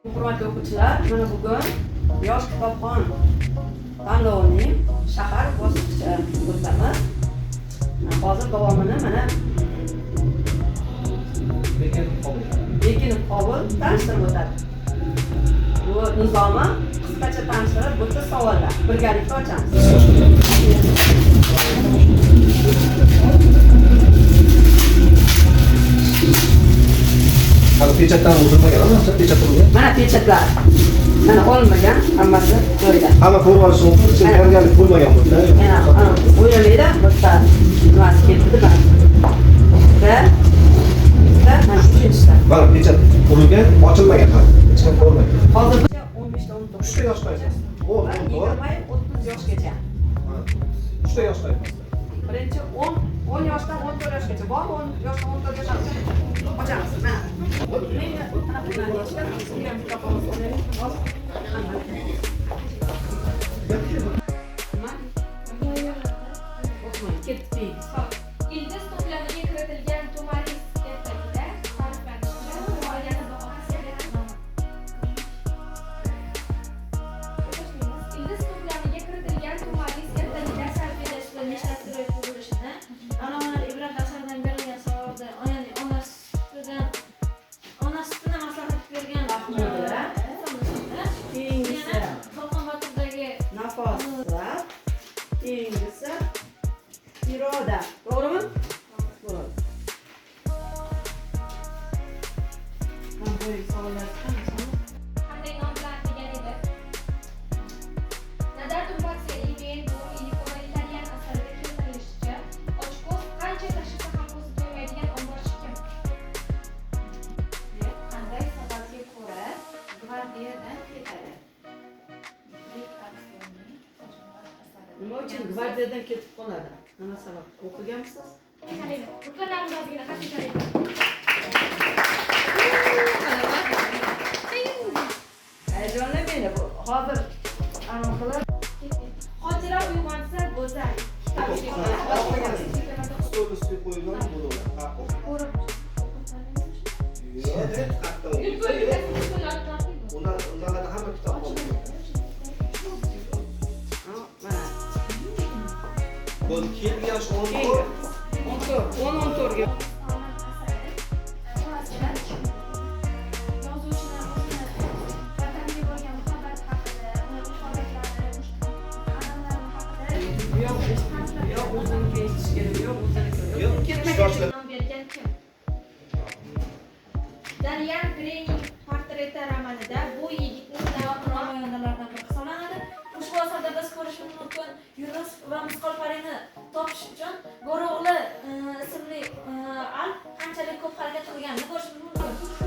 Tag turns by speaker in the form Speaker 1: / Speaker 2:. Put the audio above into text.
Speaker 1: Hurmatli o'quvchilar, mana bugun yosh kitobxon tanlovining shahar bosqichi o'tamiz. Hozir davomini mana Bekinov Qobul tanishtirib o'tadi. Bu nizomi qisqacha tanishtirib, bitta savollar birgalikda ochamiz.
Speaker 2: Hali pechatdan o'zilmagan, mana pechat bo'lgan.
Speaker 1: Mana pechatlar. Mana olinmagan, hammasi joyida.
Speaker 2: Hamma ko'rib olish mumkin, tayyorgarlik bo'lmagan bo'lsa.
Speaker 1: Mana o'ylaydi, bitta nimasi ketdi mana. Mana uchinchisi.
Speaker 2: Mana pechat qurilgan, ochilmagan hali. Hech kim ko'rmagan.
Speaker 1: Hozir 15 ta 19
Speaker 2: 3 ta yosh paytasi. O,
Speaker 1: 30 yoshgacha.
Speaker 2: 3 ta yosh paytasi.
Speaker 1: Birinchi 10 yoshdan 14 yoshgacha bor, 10 yoshdan 14 yoshgacha ochamiz. Mana. Menga ana bundan yoshlar, sizga mikrofonni so'rayman. Ketdik.
Speaker 3: Ildiz to'plamiga kiritilgan tumaniy sifatida sarflanishlar muoyana Ildiz to'plamiga kiritilgan tumaniy sifatida sarflanishlar ishlatish qurilishini alomalar ibrat asaridan berilgan savolda ona sutini maslahat bergan
Speaker 1: Mahmuda. Keyingisi
Speaker 3: Xalqomatdagi
Speaker 1: Nafosat. Keyingisi Iroda. To'g'rimi? To'g'ri. Mana bu savollar
Speaker 3: qanday nom bilan degan edi. Nadar Tumbasi Iben bu italyan asarida keltirilishicha ochko'z qancha tashisa ham ko'zi to'ymaydigan omborchi kim? Qanday sababga ko'ra gvardiyadan ketadi?
Speaker 1: nima uchun gvardiyadan ketib qoladi? Nima sabab? O'qiganmisiz?
Speaker 3: Buklarimizga haqiqatdan
Speaker 1: Hayajonlanmaydi bu. Hozir aniqlar.
Speaker 3: xotira uyg'onsa go'zal.
Speaker 2: Stol ustiga qo'yilgan bo'ladi.
Speaker 3: Ko'rib
Speaker 2: Undan hamma kitob qolgan.
Speaker 1: Mana.
Speaker 2: Bu kelgan yosh 10
Speaker 1: 14 ga. Yo'q, o'zini eshitish kerak, yo'q, o'zini kerak.
Speaker 3: bergan kim? Darian Greyning portreti romanida bu yigitning hayoti namoyandalaridan biri hisoblanadi. Ushbu asarda biz ko'rishimiz mumkin Yunus va Misqol Parini topish uchun Go'ro'g'li ismli alp qanchalik ko'p harakat qilganini ko'rishimiz mumkin.